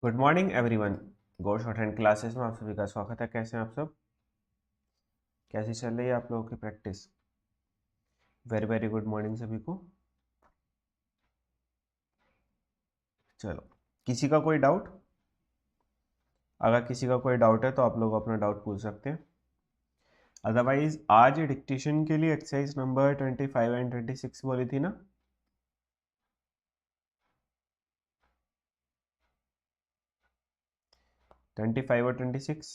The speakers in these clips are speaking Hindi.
Good morning everyone. गो शॉर्ट हैंड क्लासेस में आप सभी का स्वागत है। कैसे हैं आप सब? कैसी चल रही है आप लोगों की practice? Very very good morning सभी को। चलो, किसी का कोई डाउट? अगर किसी का कोई डाउट है तो आप लोग अपना डाउट पूछ सकते हैं। अदरवाइज आज डिक्टेशन के लिए एक्सरसाइज नंबर 25 एंड 26 बोली थी ना? ट्वेंटी फाइव और 26।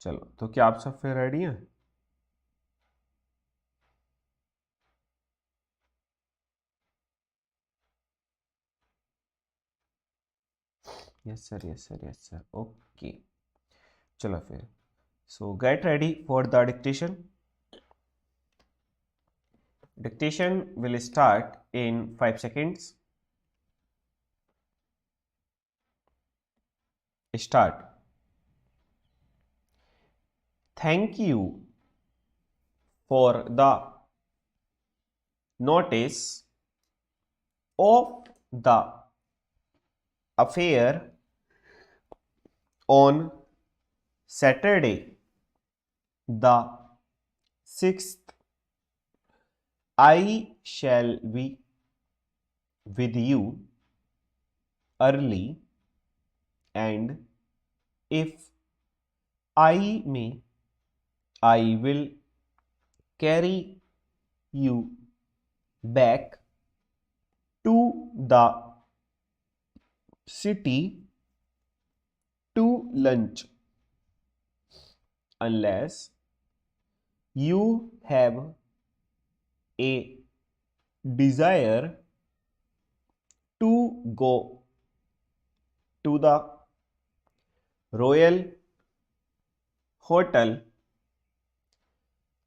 चलो, तो क्या आप सब फिर रेडी हैं? Yes sir, yes sir, yes sir, okay. चलो फिर, सो get ready for the dictation. Dictation will start in 5 seconds. Start. Thank you for the notice of the affair on Saturday, the 6th. I shall be with you early, and if I may, I will carry you back to the city to lunch unless you have a desire to go to the Royal Hotel.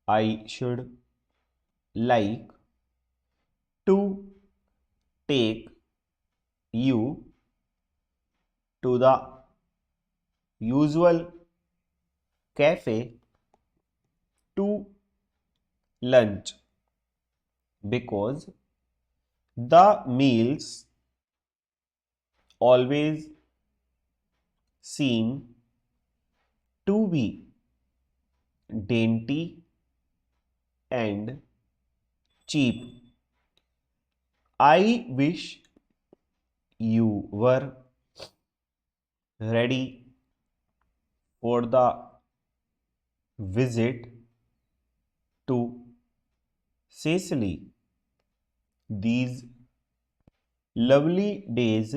I should like to take you to the usual cafe to lunch because the meals always seem to be dainty and cheap. I wish you were ready for the visit to Sicily. These lovely days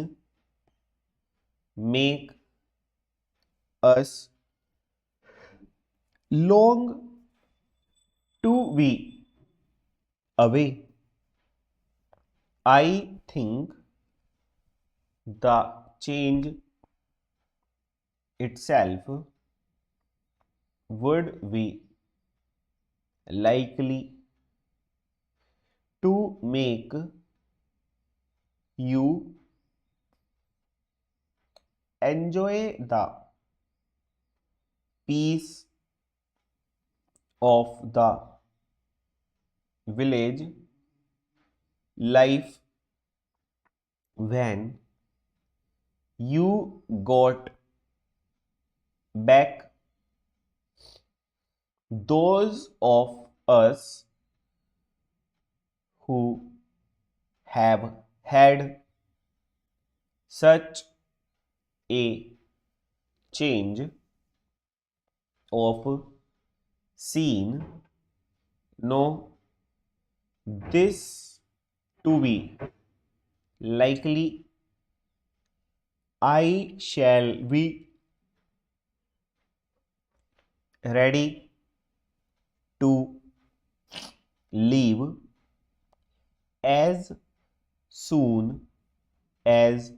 make us long to be away. I think the change itself would be likely to make you enjoy the peace of the village life when you got back. Those of us who have had such a change of scene know this to be likely. I shall be ready to leave as soon as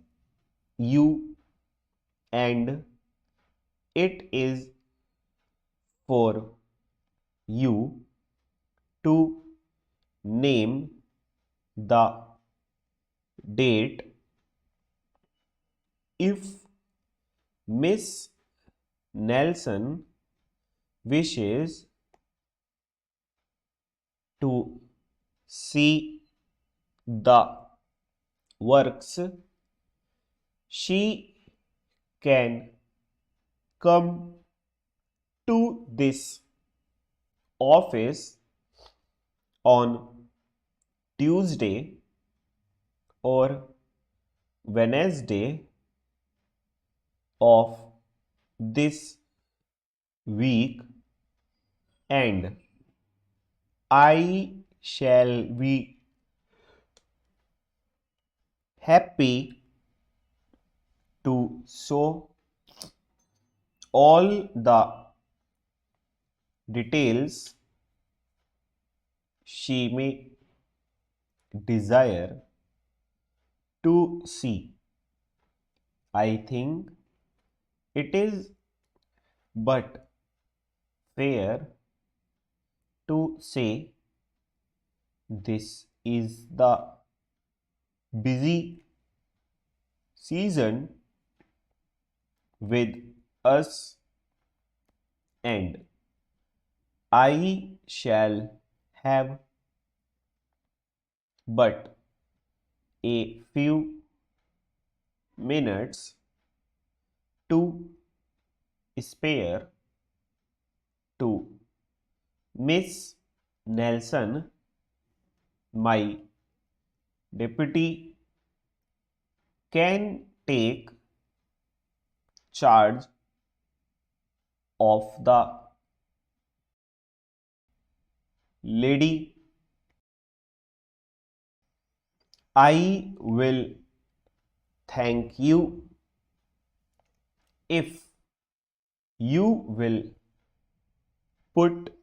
you, and it is for you to name the date. If Miss Nelson wishes to see the works, she can come to this office on Tuesday or Wednesday of this week, and I shall be happy to show all the details she may desire to see. I think it is but fair to say this is the busy season with us, and I shall have but a few minutes to spare to Miss Nelson, my deputy, can take charge of the lady. I will thank you if you will put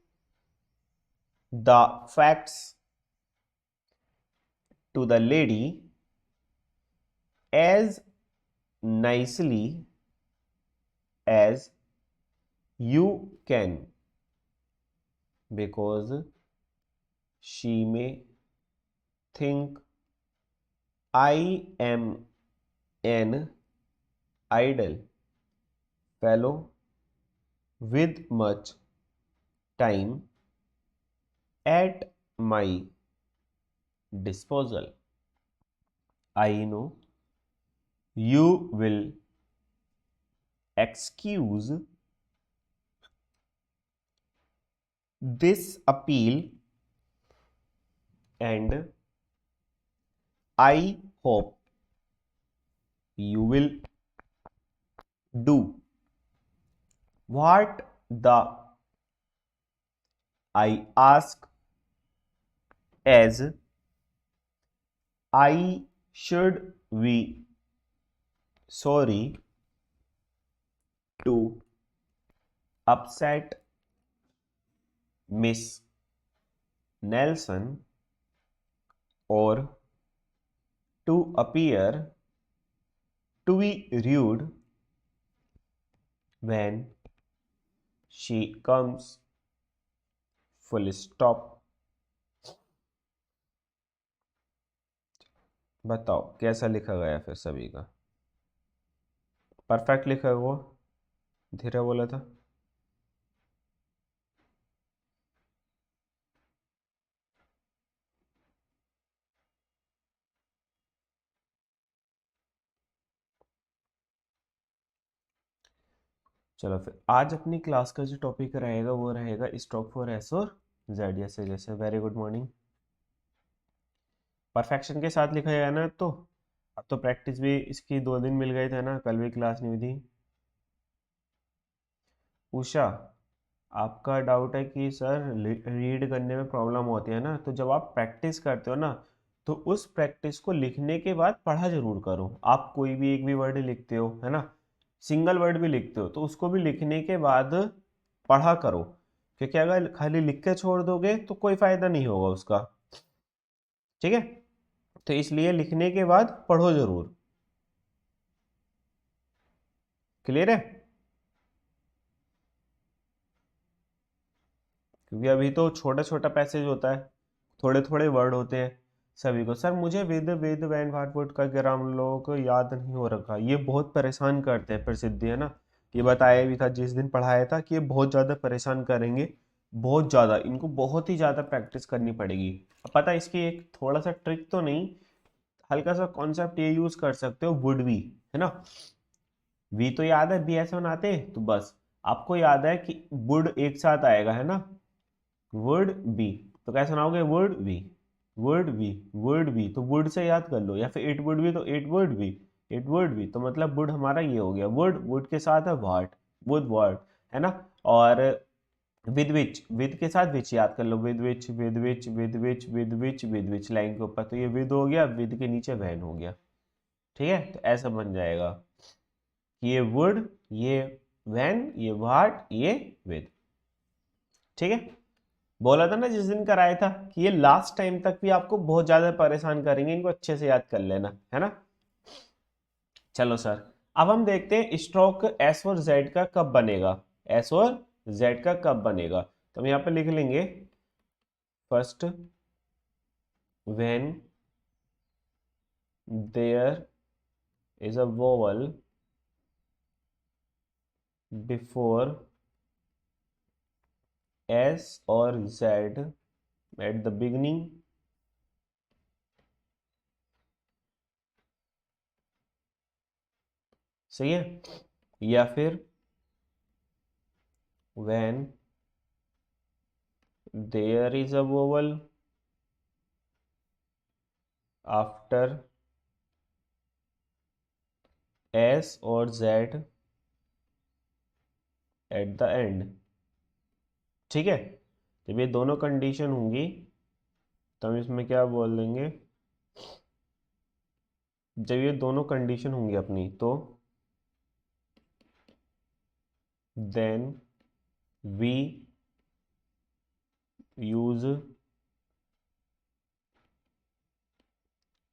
the facts to the lady as nicely as you can, because she may think I am an idle fellow with much time at my disposal. I know you will excuse this appeal, and I hope you will do what I ask, as I should be sorry to upset Miss Nelson or to appear to be rude when she comes. Full stop. बताओ कैसा लिखा गया फिर सभी का? परफेक्ट लिखा है वो? धीरे बोला था। चलो फिर आज अपनी क्लास का जो टॉपिक रहेगा वो रहेगा स्टॉक फॉर एस और जेड, जैसे वेरी गुड मॉर्निंग। परफेक्शन के साथ लिखा गया ना, तो अब तो प्रैक्टिस भी इसकी 2 दिन मिल गए थे ना, कल भी क्लास नहीं हुई थी। उषा, आपका डाउट है कि सर रीड करने में प्रॉब्लम होती है ना, तो जब आप प्रैक्टिस करते हो ना तो उस प्रैक्टिस को लिखने के बाद पढ़ा जरूर करो। आप कोई भी एक भी वर्ड लिखते हो है ना, सिंगल वर्ड भी लिखते हो, तो उसको भी लिखने के बाद पढ़ा करो, क्योंकि अगर खाली लिख के छोड़ दोगे तो कोई फायदा नहीं होगा उसका। ठीक है, तो इसलिए लिखने के बाद पढ़ो जरूर। क्लियर है? क्योंकि अभी तो छोटा छोटा पैसेज होता है, थोड़े थोड़े वर्ड होते हैं सभी को। सर मुझे with with when what would का ग्राम हम लोगों को याद नहीं हो रखा, ये बहुत परेशान करते हैं प्रसिद्धि, है ना। ये बताया भी था जिस दिन पढ़ाया था कि ये बहुत ज़्यादा परेशान करेंगे, बहुत ज़्यादा, इनको बहुत ही ज़्यादा प्रैक्टिस करनी पड़ेगी। अब पता है इसकी एक थोड़ा सा ट्रिक तो नहीं, हल्का सा कॉन्सेप्ट ये यूज कर सकते हो, वुड बी, है ना। वी तो याद है, बी ऐसे बनाते हैं, तो बस आपको याद है कि वुड एक साथ आएगा, है ना, वुड बी, तो कैसे बनाओगे, would be, would be, would be, तो वुड से याद कर लो, या फिर इट वुड बी, तो it would be, it would be, तो मतलब वुड हमारा ये हो गया, वुड, वुड के साथ है वाट, वुड वाट, है ना। और विद विच, विद के साथ विच याद कर लो, with which, with which, with which, with which, with which, line के ऊपर, तो ये विद हो गया, विद के नीचे वैन हो गया, ठीक है। तो ऐसा बन जाएगा कि ये वुड, ये वैन, ये वाट, ये विद, ठीक है। बोला था ना जिस दिन कराया था कि ये लास्ट टाइम तक भी आपको बहुत ज्यादा परेशान करेंगे, इनको अच्छे से याद कर लेना, है ना। चलो सर, अब हम देखते हैं स्ट्रोक एस और जेड का कब बनेगा, एस और जेड का कब बनेगा, तो हम यहाँ पे लिख लेंगे first when there is a vowel before s और जेड एट द बिगनिंग सही है, या फिर when there is a vowel after s और जेड एट द एंड, ठीक है। जब ये दोनों कंडीशन होंगी तो हम इसमें क्या बोल देंगे, जब ये दोनों कंडीशन होंगी अपनी, तो then we use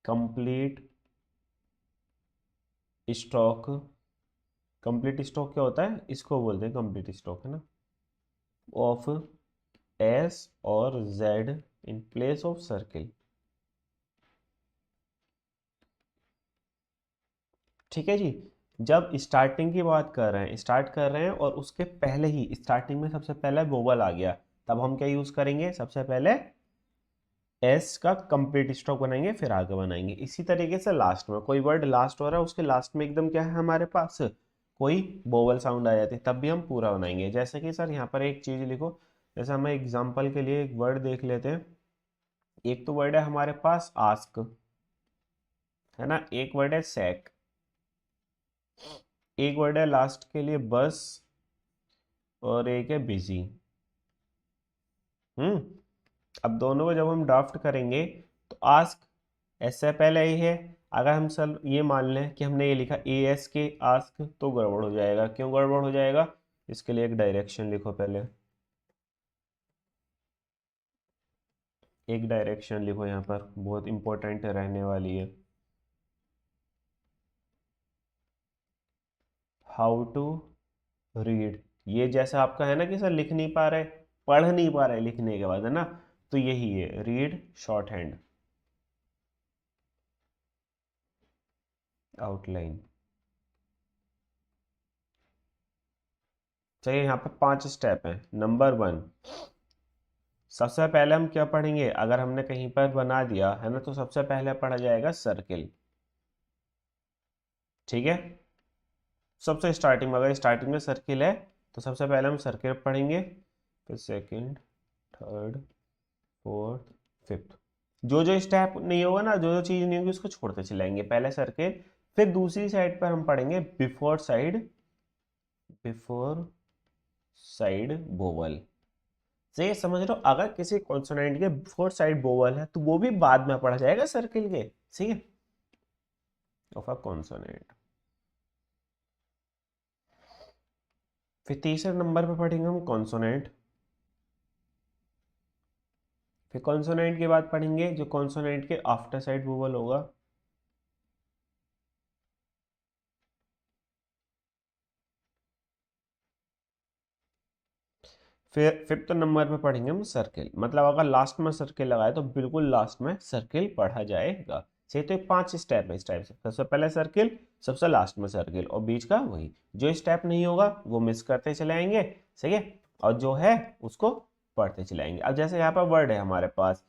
complete stock, complete stock क्या होता है, इसको बोलते हैं कंप्लीट स्टॉक, है ना, ऑफ एस और Z in place of circle, ठीक है जी। जब स्टार्टिंग की बात कर रहे हैं, स्टार्ट कर रहे हैं और उसके पहले ही स्टार्टिंग में सबसे पहले वोवल आ गया, तब हम क्या यूज करेंगे, सबसे पहले एस का कंप्लीट स्टॉक बनाएंगे, फिर आगे बनाएंगे। इसी तरीके से लास्ट में कोई वर्ड लास्ट हो रहा है, उसके लास्ट में एकदम क्या है हमारे पास, कोई वोवल साउंड आ जाती है, तब भी हम पूरा बनाएंगे। जैसे कि सर यहाँ पर एक चीज लिखो, जैसे हम एग्जांपल के लिए एक वर्ड देख लेते हैं। एक तो वर्ड है हमारे पास आस्क, है ना, एक वर्ड है सैक, एक वर्ड है लास्ट के लिए बस, और एक है बिजी। अब दोनों को जब हम ड्राफ्ट करेंगे तो आस्क ऐसे पहले ही है, अगर हम सर ये मान लें कि हमने ये लिखा ए एस के आस्क, तो गड़बड़ हो जाएगा। क्यों गड़बड़ हो जाएगा, इसके लिए एक डायरेक्शन लिखो पहले, एक डायरेक्शन लिखो यहाँ पर, बहुत इंपॉर्टेंट रहने वाली है। हाउ टू रीड, ये जैसा आपका है ना कि सर लिख नहीं पा रहे, पढ़ नहीं पा रहे लिखने के बाद, है ना, तो यही है रीड शॉर्ट हैंड आउटलाइन। चलिए यहाँ पे 5 स्टेप हैं। नंबर 1, सबसे पहले हम क्या पढ़ेंगे, अगर हमने कहीं पर बना दिया है ना, तो सबसे पहले पढ़ा जाएगा सर्किल, ठीक है। सबसे स्टार्टिंग में, अगर स्टार्टिंग में सर्किल है तो सबसे पहले हम सर्किल पढ़ेंगे, फिर सेकंड, थर्ड, फोर्थ, फिफ्थ। जो जो स्टेप नहीं होगा ना, जो जो चीज नहीं होगी उसको छोड़ते चलाएंगे, पहले सर्किल, फिर दूसरी साइड पर हम पढ़ेंगे before side, before side bowel. तो ये समझ लो, अगर किसी कॉन्सोनेंट के बिफोर साइड बोवल है तो वो भी बाद में पढ़ा जाएगा सर्किल के, ठीक है, ऑफ अ कॉन्सोनेंट। फिर तीसरे नंबर पे पढ़ेंगे हम कॉन्सोनेंट, फिर कॉन्सोनेंट के बाद पढ़ेंगे जो कॉन्सोनेंट के आफ्टर साइड वोवल होगा, फिर फिफ्थ नंबर पे पढ़ेंगे हम सर्किल। मतलब अगर लास्ट में सर्किल लगाए तो बिल्कुल लास्ट में सर्किल पढ़ा जाएगा। सही, तो 5 स्टेप है इस टाइप से, सबसे पहले सर्किल, सबसे लास्ट में सर्किल, और बीच का वही, जो स्टेप नहीं होगा वो मिस करते चले आएंगे, सही है, और जो है उसको पढ़ते चले आएंगे। अब जैसे यहाँ पर वर्ड है हमारे पास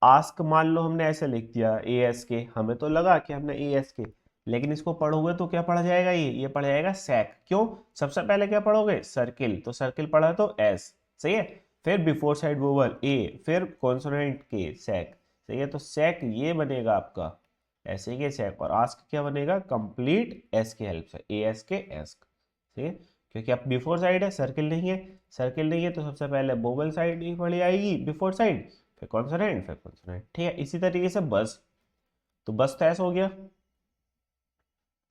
आस्क मान लो हमने ऐसे लिख दिया ए एस के, हमें तो लगा कि हमने ए एस के, लेकिन इसको पढ़ोगे तो क्या पढ़ा जाएगा, ये पढ़ा जाएगा सैक। क्यों? सबसे पहले क्या पढ़ोगे, सर्किल, तो सर्किल पढ़ा तो एस, सही है। फिर बिफोर साइड वोवल ए, फिर कॉन्सोनेंट के, सैक, सही है। तो सैक ये बनेगा आपका ऐसे के सैक, और आस्क क्या बनेगा, कंप्लीट एस के हेल्प से, ए एस के एस्क, ठीक है। क्योंकि आप बिफोर साइड है, सर्किल नहीं है, सर्किल नहीं है तो सबसे पहले वोवल साइड ही पढ़ी आएगी बिफोर साइड, फिर कॉन्सोनेंट, फिर कॉन्सोनेंट, ठीक है। इसी तरीके से बस, तो बस तो ऐसा हो गया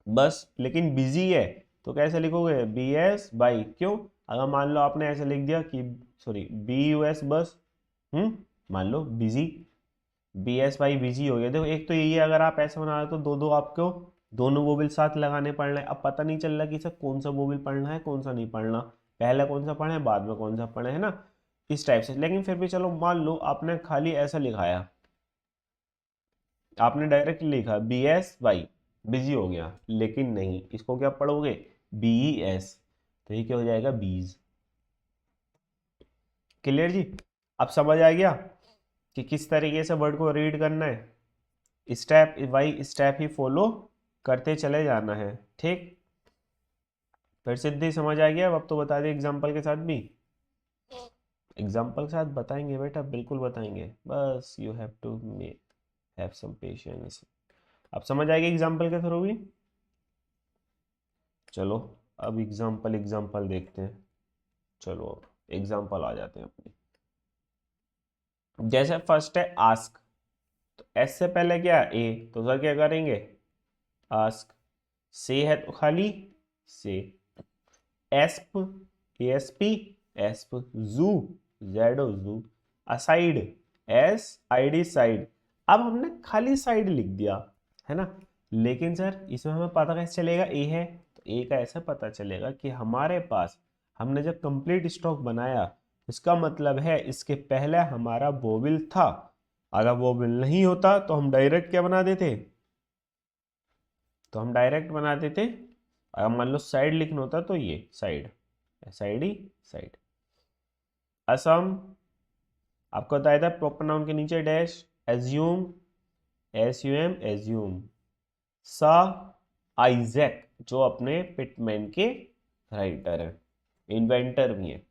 बस, लेकिन बिजी है तो कैसे लिखोगे, बी एस बाई, क्यों? अगर मान लो आपने ऐसे लिख दिया कि sorry B you S bus, मान लो busy, B S by busy हो गया। देखो एक तो यही है, अगर आप ऐसे बना रहे तो दो दो आपको दोनों वोबल साथ लगाने पड़ रहे हैं। अब पता नहीं चल रहा कि सर कौन सा वोबल पढ़ना है कौन सा नहीं पढ़ना, पहले कौन सा पढ़े बाद में कौन सा पढ़े, है ना, इस टाइप से। लेकिन फिर भी चलो मान लो आपने खाली ऐसा लिखाया, आपने डायरेक्ट लिखा बी एस वाई, बिजी हो गया, लेकिन नहीं, इसको क्या पढ़ोगे, बी ई एस, तो ये क्या हो जाएगा, बीज। क्लियर जी? अब समझ आ गया कि किस तरीके से वर्ड को रीड करना है, step by step he follow करते चले जाना है, ठीक। फिर सिद्धि समझ आ गया, अब तो बता दिए एग्जाम्पल के साथ भी, एग्जाम्पल के साथ बताएंगे बेटा, बिल्कुल बताएंगे, बस you have to have some patience. अब समझ आएगी एग्जाम्पल के थ्रू भी। चलो अब एग्जाम्पल देखते हैं। चलो अब एग्जाम्पल आ जाते हैं अपने। जैसे फर्स्ट है आस्क, तो एस से पहले क्या है, ए, तो सर क्या करेंगे, आस्क। से है तो खाली से, एस्प, एएसपी, एस्प, जू, जेडो जू, aside, S I D side. अब हमने खाली साइड लिख दिया, है ना, लेकिन सर इसमें हमें पता कैसे चलेगा ए है, तो ए का ऐसे पता चलेगा कि हमारे पास हमने जब कंप्लीट स्टॉक बनाया, इसका मतलब है इसके पहले हमारा वोवेल था। अगर वोवेल नहीं होता तो हम डायरेक्ट क्या बना देते, तो हम डायरेक्ट बना देते, अगर मान लो साइड लिखना होता तो ये साइड, साइड ही साइड। असम, आपको बताया था प्रॉपर नाउन के नीचे dash, assume, s u m, assume. सा, आइजैक, जो अपने पिटमैन के राइटर है, इन्वेंटर भी है।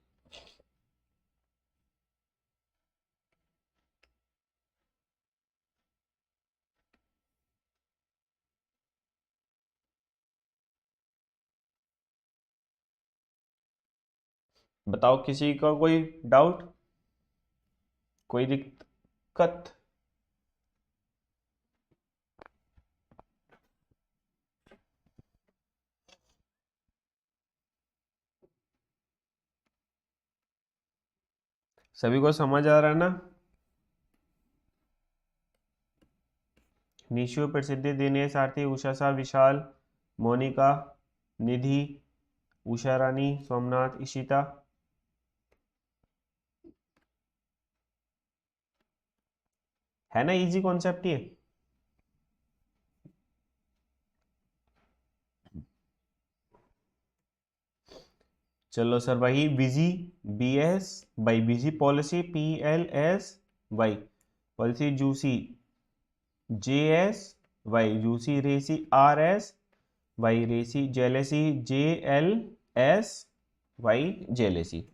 बताओ किसी का कोई डाउट, कोई दिक्कत? सभी को समझ आ रहा है ना? निशु, प्रसिद्धि, दिनेश, आरती, उषा सा, विशाल, मोनिका, निधि, उषा रानी, सोमनाथ, इशिता। है ना, इजी कॉन्सेप्ट ये। चलो सर, वही busy, B S by, busy policy, p l s y, policy juicy, j s y, juicy racy, r s y, racy jealousy, j l s y, jealousy.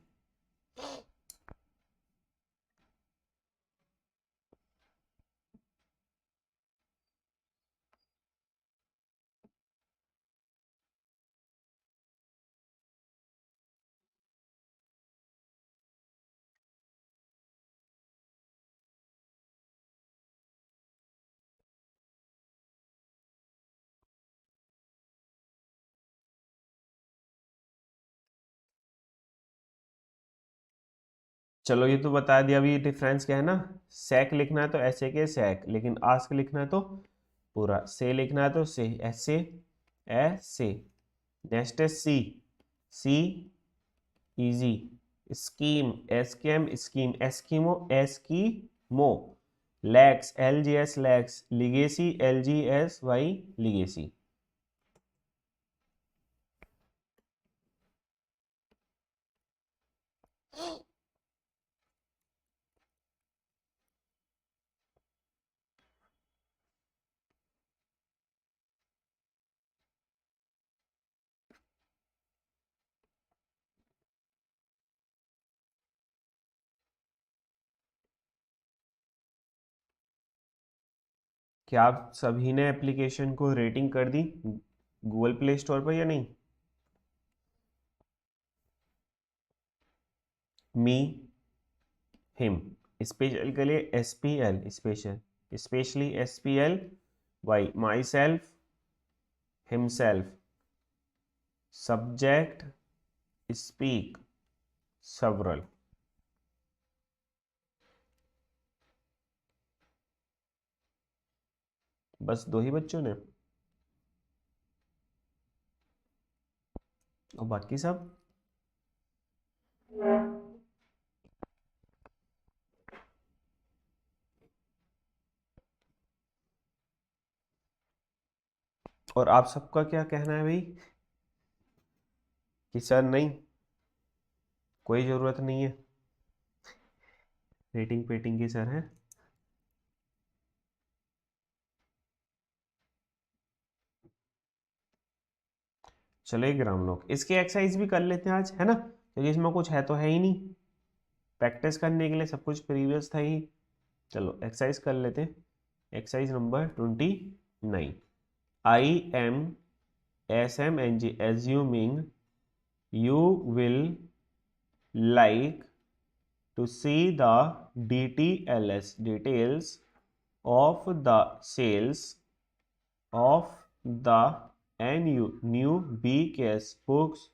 चलो ये तो बता दिया, अभी डिफरेंस क्या है ना, सेक लिखना है तो ऐसे के सेक, लेकिन आस्क लिखना है तो पूरा, से लिखना है तो से, ऐसे ऐसे। नेक्स्ट है C, C easy, scheme, scheme, scheme, Eskimo, Eskimo. Lax, L G S lax, legacy, L G S Y, legacy. क्या आप सभी ने एप्लीकेशन को रेटिंग कर दी गूगल प्ले स्टोर पर या नहीं? मी, हिम, स्पेशल के लिए SPL, special, specially SPL, y, myself, himself, subject, speak, several. बस दो ही बच्चों ने, और बाकी सब? और आप सबका क्या कहना है भाई कि सर नहीं, कोई ज़रूरत नहीं है रेटिंग पेटिंग की सर है? चलो एक ग्राम लोग इसकी एक्सरसाइज भी कर लेते हैं आज, है ना, क्योंकि इसमें कुछ है तो है ही नहीं, प्रैक्टिस करने के लिए सब कुछ प्रीवियस था ही। चलो एक्सरसाइज कर लेते हैं। Exercise number 29। I am SMNG assuming you will like to see the DTLS details of the sales of the new BKS books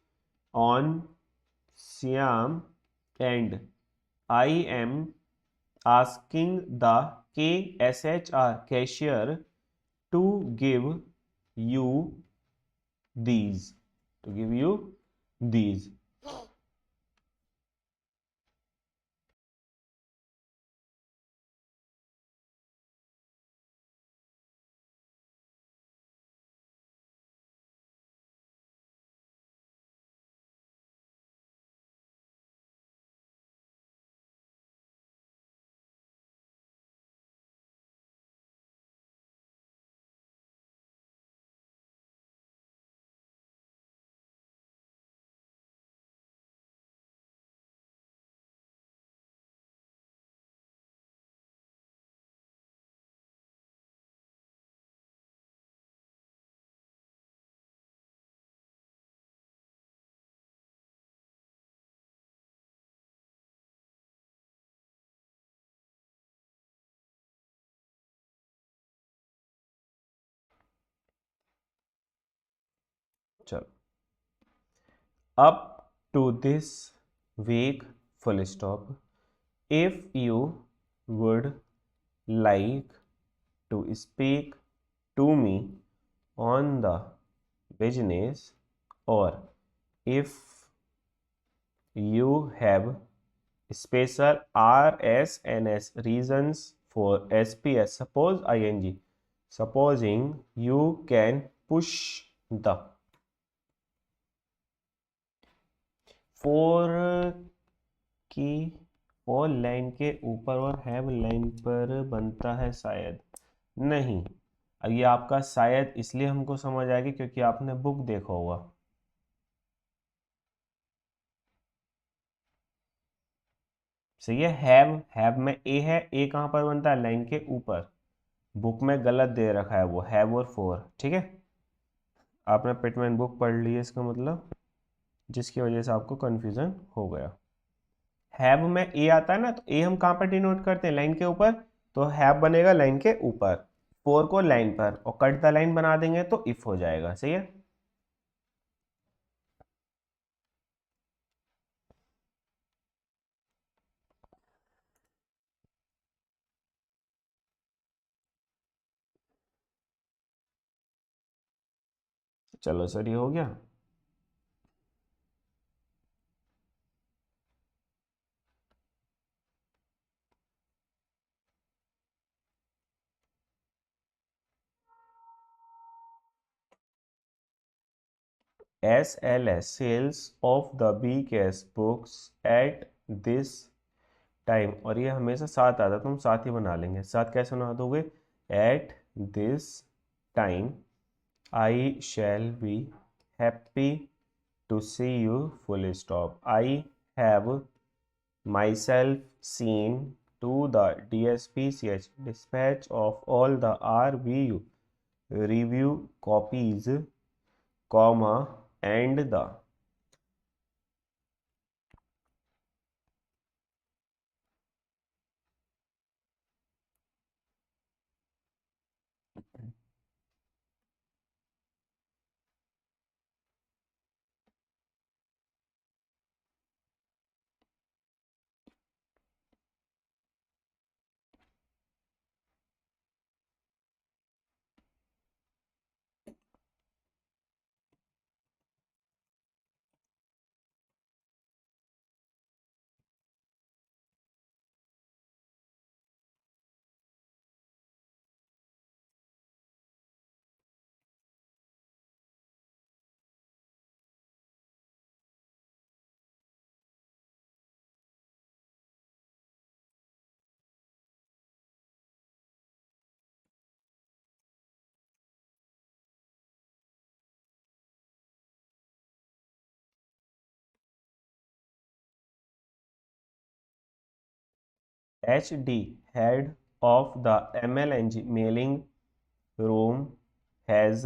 on Siam, and I am asking the KSHR cashier to give you these, these. चलो, up to this week, full stop. If you would like to speak to me on the business, or if you have special RSNS reasons for SPS, suppose ing, supposing you can push the four की और लाइन के ऊपर और हैव लाइन पर बनता है शायद नहीं। अब ये आपका शायद इसलिए हमको समझ आएगी क्योंकि आपने बुक देखा होगा। सही है। हैव में ए है, ए कहाँ पर बनता है? लाइन के ऊपर। बुक में गलत दे रखा है वो हैव और फोर, ठीक है। आपने पिटमैन बुक पढ़ ली है इसका मतलब, जिसकी वजह से आपको कंफ्यूजन हो गया। हैव में ए आता है ना, तो ए हम कहाँ पर डिनोट करते हैं? लाइन के ऊपर, तो हैव बनेगा लाइन के ऊपर, फोर को लाइन पर, और कट द लाइन बना देंगे तो इफ हो जाएगा। सही है। चलो सर, ये हो गया। SLS sales of the BKS books at this time, और ये हमेशा साथ आता है तो हम साथ ही बना लेंगे। साथ कैसे बना दोगे? At this time I shall be happy to see you, full stop. I have myself seen to the DSPCH dispatch of all the RVU review copies, comma, and the HD, head of the MLNG mailing room, has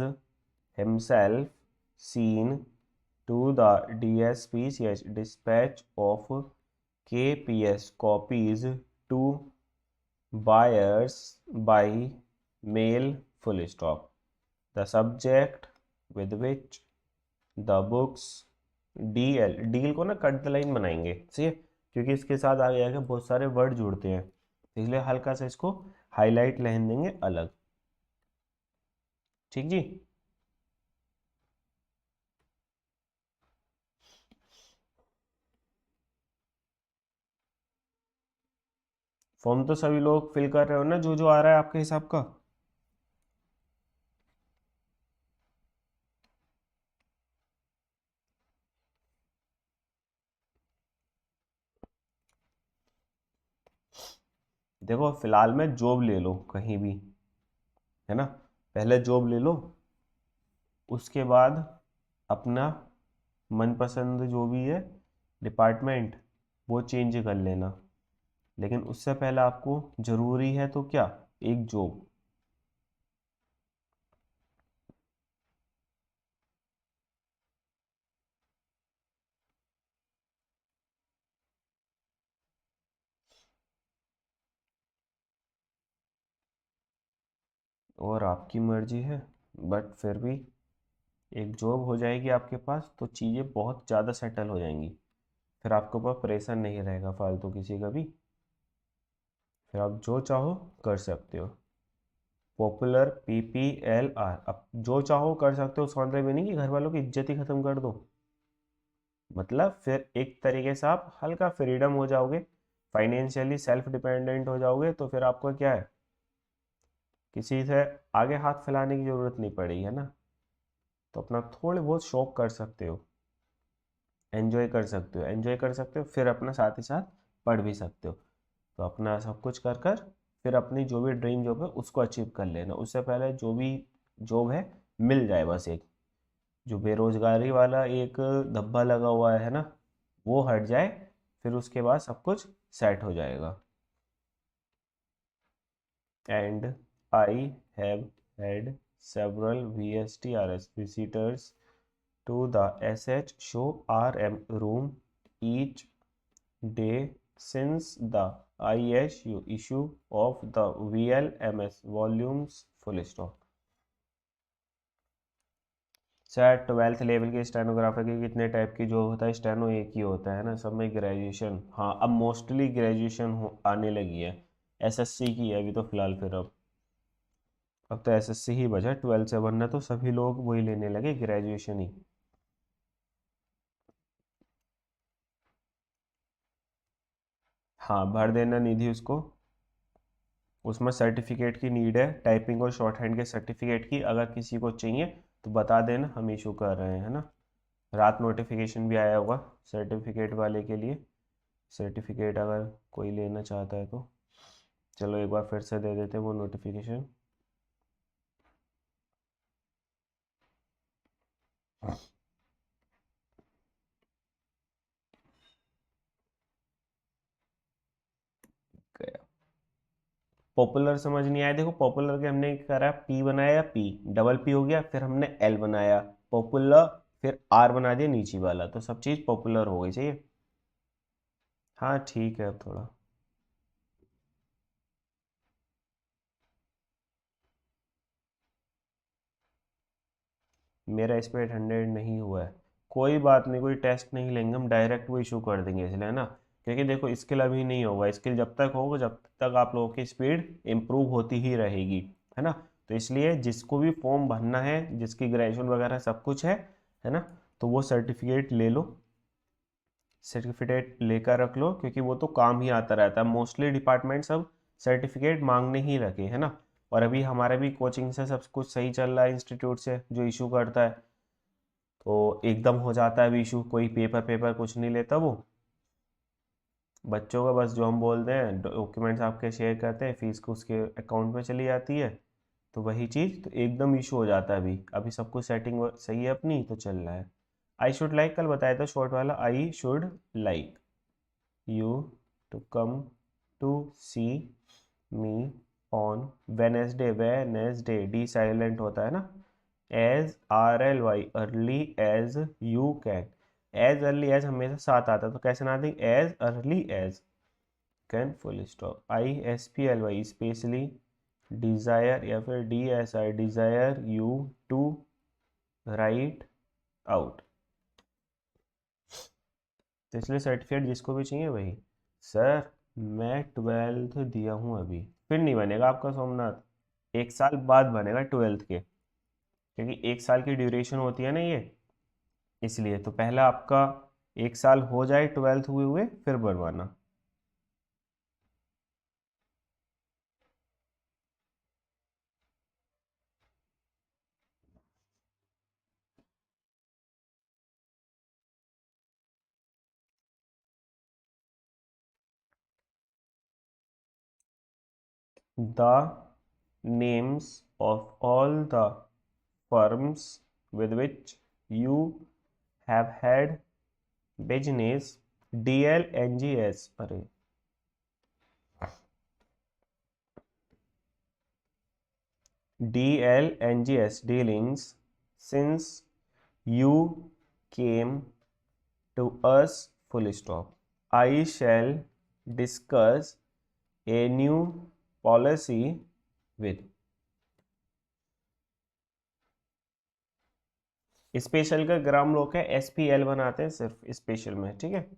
himself seen to the DSPCH dispatch of KPS copies to buyers by mail, full stop. The subject with which the books DL deal को ना कट द लाइन बनाएंगे, ठीक है, क्योंकि इसके साथ आगे आगे बहुत सारे वर्ड जुड़ते हैं, इसलिए हल्का सा इसको हाईलाइट लाइन देंगे अलग। ठीक जी। फॉर्म तो सभी लोग फिल कर रहे हो ना, जो जो आ रहा है आपके हिसाब का। देखो फिलहाल में जॉब ले लो कहीं भी, है ना, पहले जॉब ले लो, उसके बाद अपना मनपसंद जो भी है डिपार्टमेंट वो चेंज कर लेना, लेकिन उससे पहले आपको ज़रूरी है तो क्या, एक जॉब। और आपकी मर्जी है, बट फिर भी एक जॉब हो जाएगी आपके पास तो चीज़ें बहुत ज़्यादा सेटल हो जाएंगी, फिर आपके ऊपर प्रेशर नहीं रहेगा फालतू किसी का भी, फिर आप जो चाहो कर सकते हो। पॉपुलर PPLR, अब जो चाहो कर सकते हो, उसका मतलब ये नहीं कि घर वालों की इज्जत ही ख़त्म कर दो, मतलब फिर एक तरीके से आप हल्का फ्रीडम हो जाओगे, फाइनेंशियली सेल्फ डिपेंडेंट हो जाओगे, तो फिर आपको क्या है, किसी से आगे हाथ फैलाने की ज़रूरत नहीं पड़ेगी, है ना, तो अपना थोड़े बहुत शौक कर सकते हो, एंजॉय कर सकते हो, एंजॉय कर सकते हो, फिर अपना साथ ही साथ पढ़ भी सकते हो, तो अपना सब कुछ कर कर फिर अपनी जो भी ड्रीम जॉब है उसको अचीव कर लेना, उससे पहले जो भी जॉब है मिल जाए, बस एक जो बेरोजगारी वाला एक धब्बा लगा हुआ है ना, वो हट जाए, फिर उसके बाद सब कुछ सेट हो जाएगा। And I have had several VSTRS visitors to the SH show RM room each day since the ISU issue of the VLMS volumes, full stop। शायद 12th लेवल के स्टेनोग्राफर के कितने टाइप की जो होता है, स्टेनो एक ही होता है ना सब में, ग्रेजुएशन, हाँ अब मोस्टली ग्रेजुएशन हो आने लगी है, एसएससी की है अभी तो फिलहाल, फिर अब तो एसएससी ही बचा, 12 से बनना तो सभी लोग वही लेने लगे, ग्रेजुएशन ही। हाँ भर देना निधि उसको, उसमें सर्टिफिकेट की नीड है, टाइपिंग और शॉर्ट हैंड के सर्टिफिकेट की, अगर किसी को चाहिए तो बता देना, हम इशू कर रहे हैं, है ना। रात नोटिफिकेशन भी आया होगा सर्टिफिकेट वाले के लिए, सर्टिफिकेट अगर कोई लेना चाहता है तो चलो एक बार फिर से दे देते हैं वो नोटिफिकेशन। गया। पॉपुलर समझ नहीं आया, देखो पॉपुलर के हमने क्या करा, पी बनाया, पी डबल पी हो गया, फिर हमने एल बनाया पॉपुलर, फिर आर बना दिया नीचे वाला, तो सब चीज़ पॉपुलर हो गई। चाहिए, हाँ ठीक है, अब थोड़ा मेरा इस पर 100 नहीं हुआ है, कोई बात नहीं, कोई टेस्ट नहीं लेंगे हम, डायरेक्ट वो इशू कर देंगे इसलिए, है ना। क्योंकि देखो स्किल अभी नहीं होगा, स्किल जब तक होगा जब तक आप लोगों की स्पीड इम्प्रूव होती ही रहेगी, है ना। तो इसलिए जिसको भी फॉर्म भरना है, जिसकी ग्रेजुएशन वगैरह सब कुछ है ना, तो वो सर्टिफिकेट ले लो, सर्टिफिकेट लेकर रख लो, क्योंकि वो तो काम ही आता रहता है, मोस्टली डिपार्टमेंट सब सर्टिफिकेट मांगने ही लगे, है ना। और अभी हमारे भी कोचिंग से सब कुछ सही चल रहा है, इंस्टीट्यूट से जो इशू करता है, तो एकदम हो जाता है अभी इशू, कोई पेपर पेपर कुछ नहीं लेता वो, बच्चों का बस जो हम बोलते हैं डॉक्यूमेंट्स आपके शेयर करते हैं, फीस को उसके अकाउंट में चली जाती है, तो वही चीज़ तो एकदम इशू हो जाता है। अभी अभी सब कुछ सेटिंग सही है अपनी, तो चल रहा है। आई शुड लाइक कल बताया था शॉर्ट वाला, I should like you to come to see me on Wednesday, Wednesday D silent होता है ना, as R L Y early as you can, as early as हमेशा साथ आता है, तो कैसे ना दें, as early as can full stop, I S P L Y specially desire, या फिर D S I desire you to write out, तो इसलिए सर्टिफिकेट जिसको भी चाहिए वही, सर मैं 12th दिया हूँ अभी, फिर नहीं बनेगा आपका सोमनाथ, 1 साल बाद बनेगा 12th के, क्योंकि 1 साल की ड्यूरेशन होती है ना ये, इसलिए तो पहला आपका 1 साल हो जाए 12th हुए हुए फिर बनवाना। The names of all the firms with which you have had business, DLNGS, अरे DLNGS dealings since you came to us, full stop. I shall discuss a new policy with special का ग्राम लोग है SPL बनाते हैं सिर्फ स्पेशल में, ठीक है।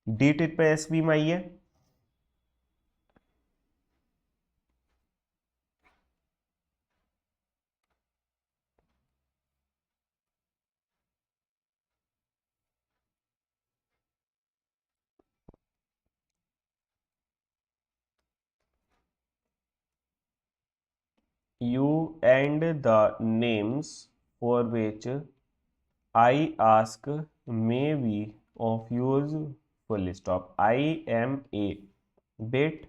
डी टिट पे SB में आई है, you and the names for which I ask may be of use, full stop. I am a bit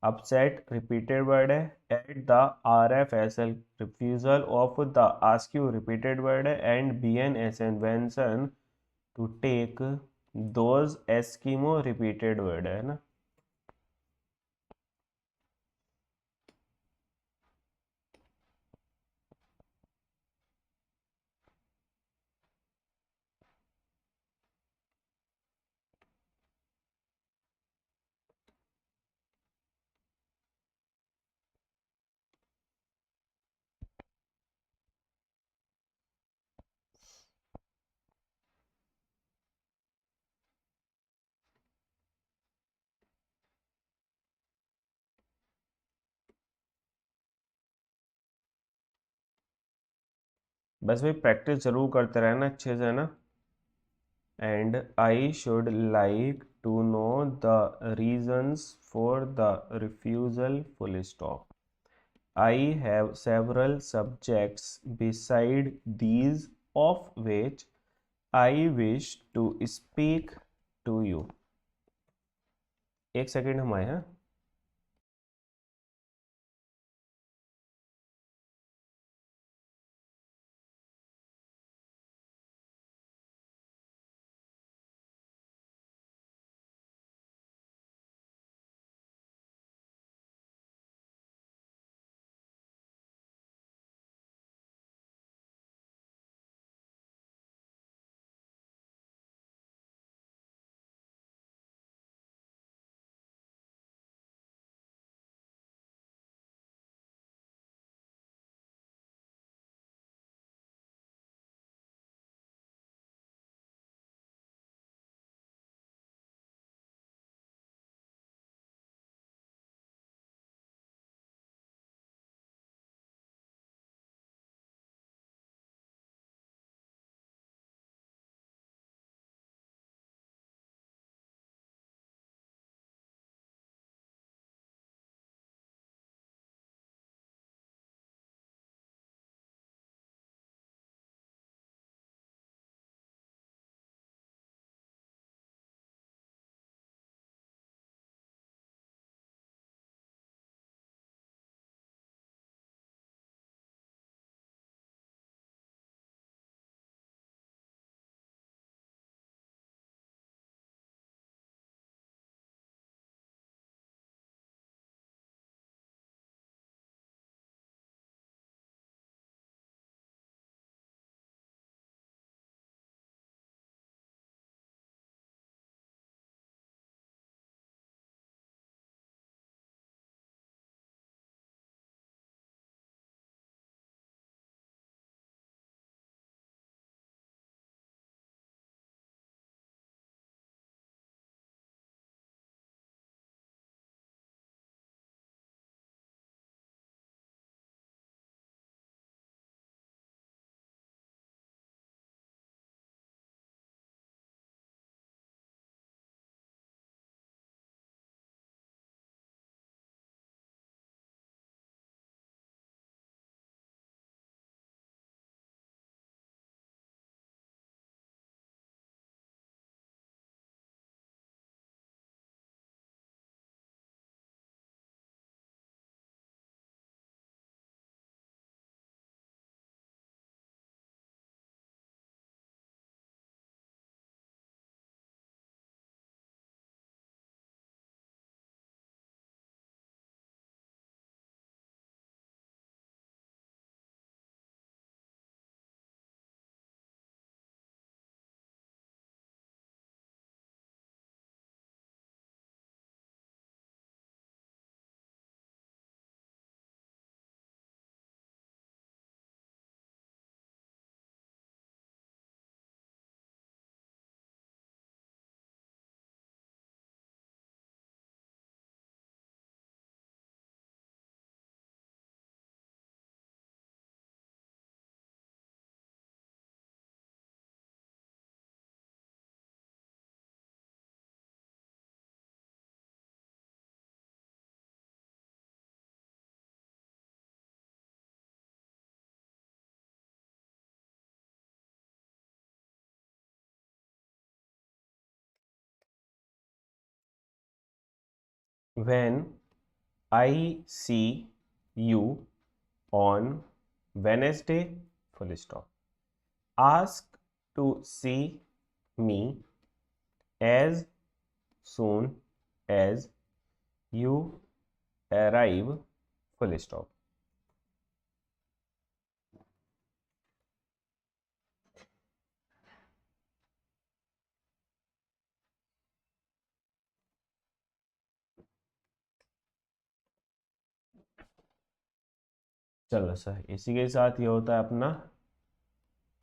upset, repeated word है, at the RFSL refusal of the ask you, repeated word है, and BNSN Benson to take those Eskimo, repeated word है ना। बस भाई प्रैक्टिस जरूर करते रहना अच्छे से, है ना। And I should like to know the reasons for the refusal, full stop. I have several subjects beside these of which I wish to speak to you. एक सेकेंड हम आए हैं। When I see you on Wednesday full stop, ask to see me as soon as you arrive full stop। चलो सर, इसी के साथ ये होता है अपना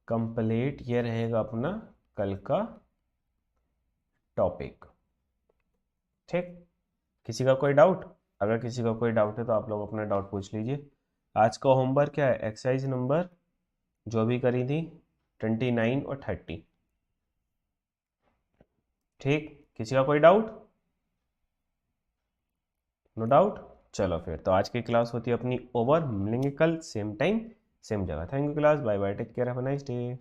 कंप्लीट, ये रहेगा अपना कल का टॉपिक। ठीक, किसी का कोई डाउट? अगर किसी का कोई डाउट है तो आप लोग अपना डाउट पूछ लीजिए। आज का होमवर्क क्या है? एक्सरसाइज नंबर जो भी करी थी 29 और 30। ठीक, किसी का कोई डाउट? No doubt. चलो फिर तो आज की क्लास होती है अपनी ओवर। मिलेंगे कल सेम टाइम सेम जगह। Thank you class, bye bye, take care, have a nice day.